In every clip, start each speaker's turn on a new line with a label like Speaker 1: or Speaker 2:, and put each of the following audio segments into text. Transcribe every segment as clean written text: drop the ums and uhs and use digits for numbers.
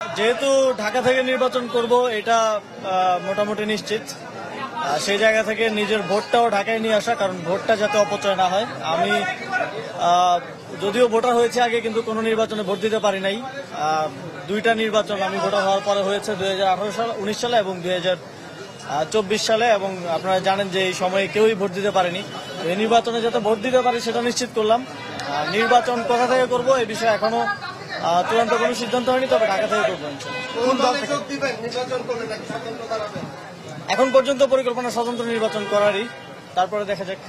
Speaker 1: যেহেতু ঢাকা থেকে নির্বাচন করব এটা মোটামুটি নিশ্চিত। সেই জায়গা থেকে নিজের ভোটটাও ঢাকায় নিয়ে আসা, কারণ ভোটটা যাতে অপচয় না হয়। আমি যদিও ভোটার হয়েছে আগে, কিন্তু কোনো নির্বাচনে ভোট দিতে পারি নাই। দুইটা নির্বাচন আমি ভোটার হওয়ার পরে হয়েছে, 2018 সালে এবং 2024 সালে, এবং আপনারা জানেন যে এই সময়ে কেউই ভোট দিতে পারেনি। এই নির্বাচনে যাতে ভোট দিতে পারি সেটা নিশ্চিত করলাম। নির্বাচন কোথা থেকে করব এই বিষয়ে এখনো চূড়ান্ত কোনো সিদ্ধান্ত হয়নি, তবে ঢাকা থেকে করবো। এখন পর্যন্ত পরিকল্পনা স্বতন্ত্র নির্বাচন করারই, তারপরে দেখা যাক।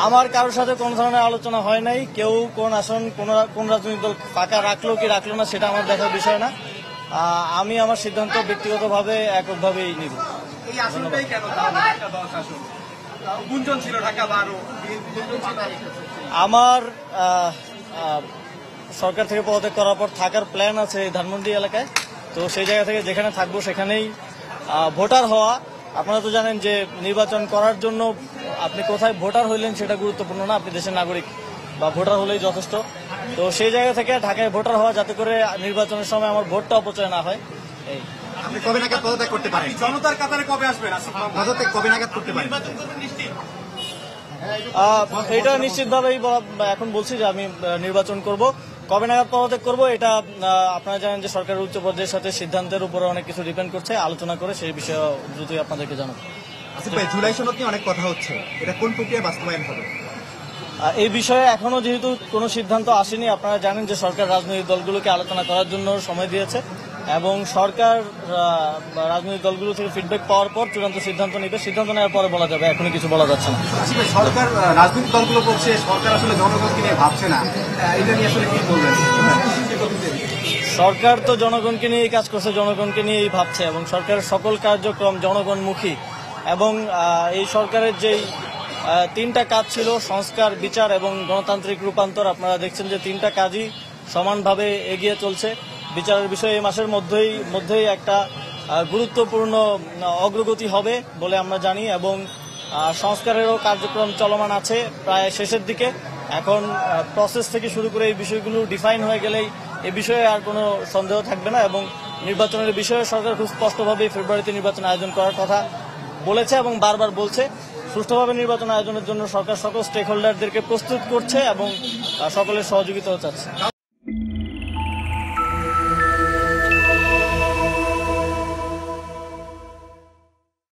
Speaker 1: আমার কারোর সাথে কোন ধরনের আলোচনা হয় নাই। কেউ কোন আসন কোন রাজনৈতিক দল ফাঁকা রাখলো কি রাখলো না সেটা আমার দেখার বিষয় না। আমি আমার সিদ্ধান্ত ব্যক্তিগতভাবে এককভাবেই নিব। আমার সরকার থেকে পদত্যাগ করার পর থাকার প্ল্যান আছে ধানমন্ডি এলাকায়। তো সেই জায়গা থেকে যেখানে থাকবো সেখানেই ভোটার হওয়া। আপনারা তো জানেন যে নির্বাচন করার জন্য আপনি কোথায় ভোটার হইলেন সেটা গুরুত্বপূর্ণ না, আপনি দেশের নাগরিক বা ভোটার হলেই যথেষ্ট। তো সেই জায়গা থেকে ঢাকায় ভোটার হওয়া, যাতে করে নির্বাচনের সময় আমার ভোটটা অপচয় না হয়। এই
Speaker 2: আপনি কবে নাগাদ পদত্যাগ করতে পারেন? জনতার কাতারে কবে আসবেন? পদত্যাগ কবে নাগাদ করতে পারেন?
Speaker 1: এটা নিশ্চিতভাবেই এখন বলছি যে আমি নির্বাচন করব। কবে নাগাদ পদত্যাগ করব এটা আপনারা জানেন যে সরকারের উচ্চ পর্যায়ের সাথে সিদ্ধান্তের উপরে অনেক কিছু ডিপেন্ড করছে। আলোচনা করে সেই বিষয়ে দ্রুতই আপনাদেরকে জানাবো।
Speaker 2: জুলাই সনদ নিয়ে অনেক কথা হচ্ছে, এটা কোন প্রক্রিয়ায় বাস্তবায়ন হবে?
Speaker 1: এই বিষয়ে এখনো যেহেতু কোনো সিদ্ধান্ত আসেনি, আপনারা জানেন যে সরকার রাজনৈতিক দলগুলোকে আলোচনা করার জন্য সময় দিয়েছে, এবং সরকার রাজনৈতিক দলগুলো থেকে ফিডব্যাক পাওয়ার পর চূড়ান্ত সিদ্ধান্ত নেবে। সিদ্ধান্ত নেওয়ার পরে বলা যাবে, এখনই কিছু বলা যাচ্ছে না।
Speaker 2: সরকার রাজনৈতিক দলগুলো বলছে সরকার আসলে জনগণকে নিয়ে ভাবছে না, এটা নিয়ে আসলে কি বলবেন?
Speaker 1: সরকার তো জনগণকে নিয়েই কাজ করছে, জনগণকে নিয়েই ভাবছে, এবং সরকারের সকল কার্যক্রম জনগণমুখী। এবং এই সরকারের যেই তিনটা কাজ ছিল, সংস্কার, বিচার এবং গণতান্ত্রিক রূপান্তর, আপনারা দেখছেন যে তিনটা কাজই সমানভাবে এগিয়ে চলছে। বিচারের বিষয়ে এই মাসের মধ্যেই একটা গুরুত্বপূর্ণ অগ্রগতি হবে বলে আমরা জানি, এবং সংস্কারেরও কার্যক্রম চলমান আছে, প্রায় শেষের দিকে। এখন প্রসেস থেকে শুরু করে এই বিষয়গুলো ডিফাইন হয়ে গেলেই এ বিষয়ে আর কোনো সন্দেহ থাকবে না। এবং নির্বাচনের বিষয়ে সরকার খুব স্পষ্টভাবে ফেব্রুয়ারিতে নির্বাচন আয়োজন করার কথা বলেছে এবং বারবার বলছে। সুষ্ঠুভাবে নির্বাচন আয়োজনের জন্য সরকার সকল স্টেক হোল্ডারদেরকে প্রস্তুত করছে এবং সকলের সহযোগিতাও চাচ্ছে।